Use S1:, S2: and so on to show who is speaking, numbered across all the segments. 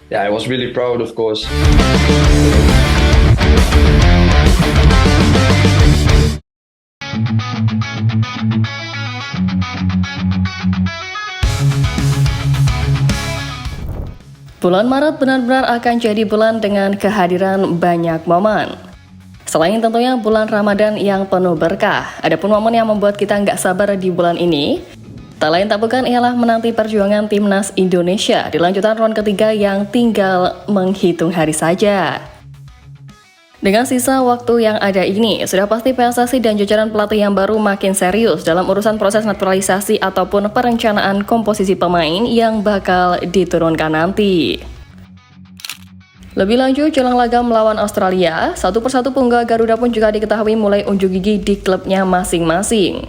S1: yeah, I was really proud, of course.
S2: Bulan Maret benar-benar akan jadi bulan dengan kehadiran banyak momen. Selain tentunya bulan Ramadan yang penuh berkah, ada pun momen yang membuat kita nggak sabar di bulan ini. Tak lain tak bukan ialah menanti perjuangan timnas Indonesia di lanjutan round ketiga yang tinggal menghitung hari saja. Dengan sisa waktu yang ada ini, sudah pasti PSSI dan jajaran pelatih yang baru makin serius dalam urusan proses naturalisasi ataupun perencanaan komposisi pemain yang bakal diturunkan nanti. Lebih lanjut, jelang laga melawan Australia, satu persatu punggawa Garuda pun juga diketahui mulai unjuk gigi di klubnya masing-masing.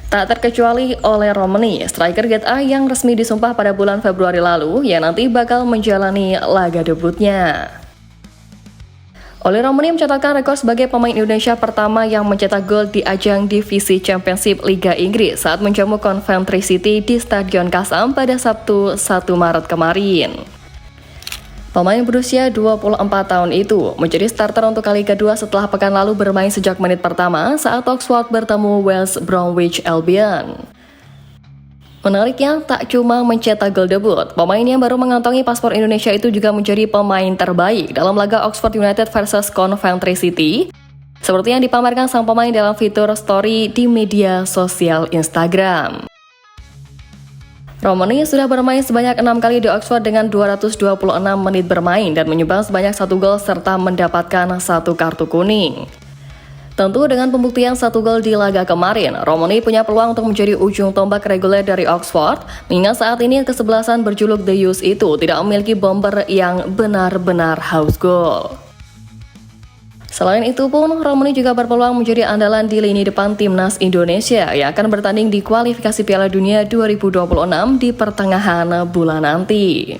S2: Tak terkecuali oleh Romani, striker GTA yang resmi disumpah pada bulan Februari lalu, yang nanti bakal menjalani laga debutnya. Ole Romani mencatatkan rekor sebagai pemain Indonesia pertama yang mencetak gol di ajang divisi Championship Liga Inggris saat menjamu Coventry City di Stadion Kasam pada Sabtu 1 Maret kemarin. Pemain berusia 24 tahun itu menjadi starter untuk kali kedua setelah pekan lalu bermain sejak menit pertama saat Oxford bertemu West Bromwich Albion. Menariknya, tak cuma mencetak gol debut, pemain yang baru mengantongi paspor Indonesia itu juga menjadi pemain terbaik dalam laga Oxford United versus Coventry City, seperti yang dipamerkan sang pemain dalam fitur story di media sosial Instagram. Romani sudah bermain sebanyak 6 kali di Oxford dengan 226 menit bermain dan menyumbang sebanyak 1 gol serta mendapatkan 1 kartu kuning. Tentu dengan pembuktian 1 gol di laga kemarin, Romani punya peluang untuk menjadi ujung tombak reguler dari Oxford, mengingat saat ini kesebelasan berjuluk The Youth itu tidak memiliki bomber yang benar-benar haus gol. Selain itu pun, Romani juga berpeluang menjadi andalan di lini depan timnas Indonesia yang akan bertanding di kualifikasi Piala Dunia 2026 di pertengahan bulan nanti.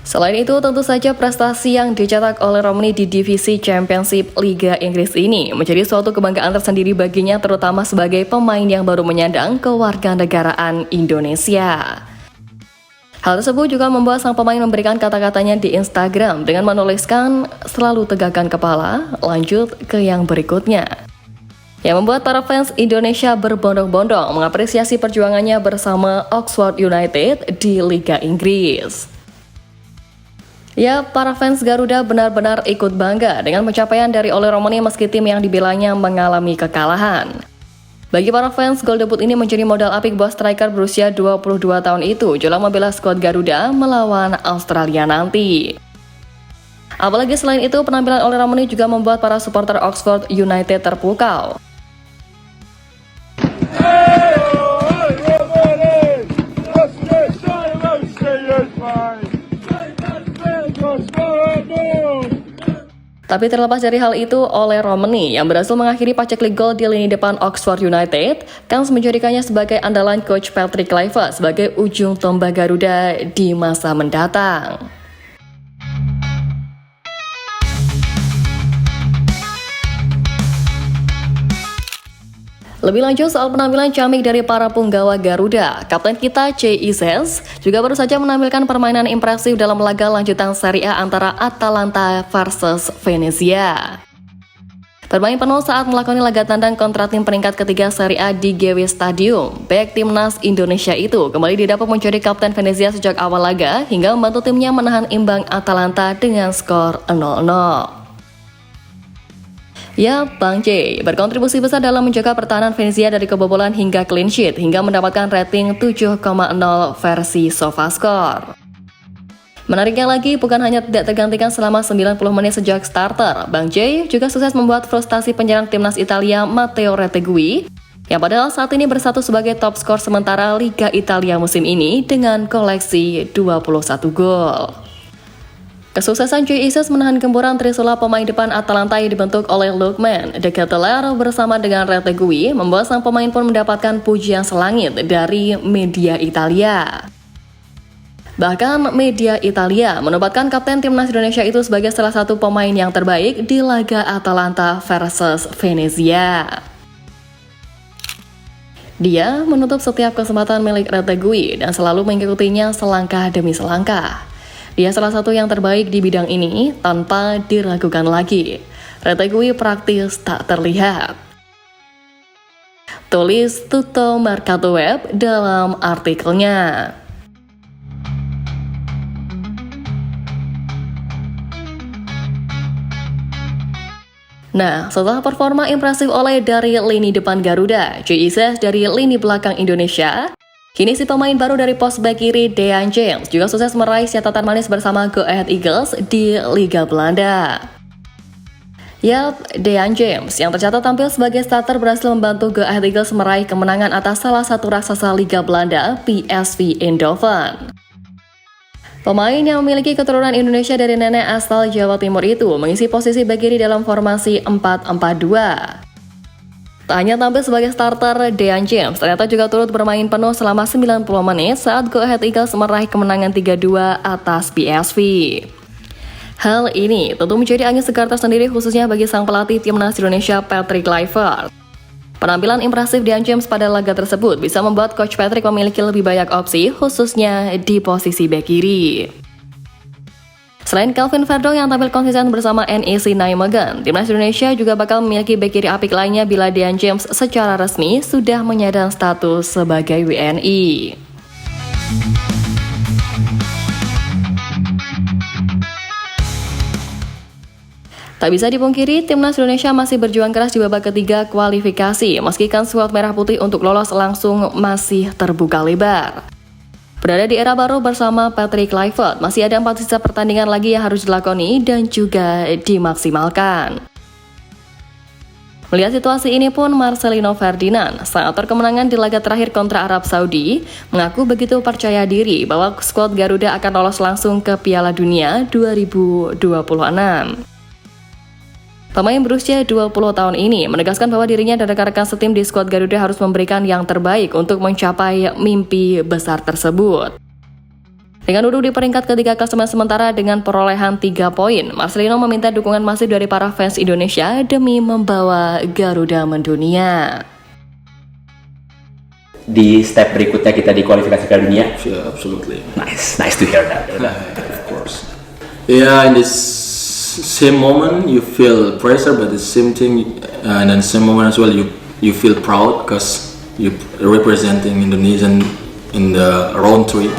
S2: Selain itu, tentu saja prestasi yang dicetak oleh Romani di divisi Championship Liga Inggris ini menjadi suatu kebanggaan tersendiri baginya, terutama sebagai pemain yang baru menyandang kewarganegaraan Indonesia. Hal tersebut juga membuat sang pemain memberikan kata-katanya di Instagram dengan menuliskan "selalu tegakkan kepala, lanjut ke yang berikutnya", yang membuat para fans Indonesia berbondong-bondong mengapresiasi perjuangannya bersama Oxford United di Liga Inggris. Ya, para fans Garuda benar-benar ikut bangga dengan pencapaian dari Ole Romani meski tim yang dibelanya mengalami kekalahan. Bagi para fans, gol debut ini menjadi modal apik buat striker berusia 22 tahun itu jelang membela skuad Garuda melawan Australia nanti. Apalagi selain itu, penampilan Ole Romani juga membuat para supporter Oxford United terpukau. Tapi terlepas dari hal itu, Ole Romani yang berhasil mengakhiri paceklik gol di lini depan Oxford United, kans menjadikannya sebagai andalan coach Patrick Kluivert sebagai ujung tombak Garuda di masa mendatang. Lebih lanjut soal penampilan ciamik dari para punggawa Garuda, kapten kita CISS juga baru saja menampilkan permainan impresif dalam laga lanjutan Serie A antara Atalanta versus Venezia. Bermain penuh saat melakoni laga tandang kontra tim peringkat ketiga Serie A di GW Stadium, bek timnas Indonesia itu kembali didapuk menjadi kapten Venezia sejak awal laga hingga membantu timnya menahan imbang Atalanta dengan skor 0-0. Ya, Bang C berkontribusi besar dalam menjaga pertahanan Venezia dari kebobolan hingga clean sheet hingga mendapatkan rating 7,0 versi SofaScore. Menariknya lagi, bukan hanya tidak tergantikan selama 90 menit sejak starter, Bang J juga sukses membuat frustasi penyerang timnas Italia Matteo Retegui, yang padahal saat ini bersatu sebagai top skor sementara Liga Italia musim ini dengan koleksi 21 gol. Kesuksesan CISS menahan gempuran Trisula pemain depan Atalanta yang dibentuk oleh Lookman De Ketelaere bersama dengan Retegui membuat sang pemain pun mendapatkan pujian selangit dari media Italia. Bahkan media Italia menobatkan kapten timnas Indonesia itu sebagai salah satu pemain yang terbaik di laga Atalanta versus Venezia. Dia menutup setiap kesempatan milik Retegui dan selalu mengikutinya selangkah demi selangkah. Dia salah satu yang terbaik di bidang ini tanpa diragukan lagi. Retegui praktis tak terlihat. Tulis Tutto Mercato Web dalam artikelnya. Nah, setelah performa impresif oleh dari lini depan Garuda, JIZ dari lini belakang Indonesia, kini si pemain baru dari pos bek kiri Dean James juga sukses meraih catatan manis bersama Go Ahead Eagles di Liga Belanda. Yap, Dean James yang tercatat tampil sebagai starter berhasil membantu Go Ahead Eagles meraih kemenangan atas salah satu raksasa Liga Belanda, PSV Eindhoven. Pemain yang memiliki keturunan Indonesia dari nenek asal Jawa Timur itu mengisi posisi bek kiri dalam formasi 4-4-2. Tak hanya tampil sebagai starter, Dean James ternyata juga turut bermain penuh selama 90 menit saat Go Ahead Eagles meraih kemenangan 3-2 atas PSV. Hal ini tentu menjadi angin segar tersendiri khususnya bagi sang pelatih timnas Indonesia Patrick Kluivert. Penampilan impresif Dean James pada laga tersebut bisa membuat Coach Patrick memiliki lebih banyak opsi, khususnya di posisi bek kiri. Selain Kelvin Verdong yang tampil konsisten bersama NEC Nijmegen, timnas Indonesia juga bakal memiliki bek kiri apik lainnya bila Dean James secara resmi sudah menyandang status sebagai WNI. Tak bisa dipungkiri, timnas Indonesia masih berjuang keras di babak ketiga kualifikasi, meskikan skuad merah putih untuk lolos langsung masih terbuka lebar. Berada di era baru bersama Patrick Kluivert, masih ada 4 sisa pertandingan lagi yang harus dilakoni dan juga dimaksimalkan. Melihat situasi ini pun, Marcelino Ferdinand, sang aktor kemenangan di laga terakhir kontra Arab Saudi, mengaku begitu percaya diri bahwa skuad Garuda akan lolos langsung ke Piala Dunia 2026. Pemain berusia 20 tahun ini menegaskan bahwa dirinya dan rekan-rekan setim di skuad Garuda harus memberikan yang terbaik untuk mencapai mimpi besar tersebut. Dengan duduk di peringkat ketiga klasemen sementara dengan perolehan 3 poin, Marcelino meminta dukungan masif dari para fans Indonesia demi membawa Garuda mendunia.
S1: Di step berikutnya kita di kualifikasi Piala Dunia.
S3: Yeah, absolutely.
S1: Nice to hear that.
S3: Of course. Yeah, in this same moment you feel pressure, but the same thing, and then same moment as well you feel proud because you representing Indonesian in the round 3.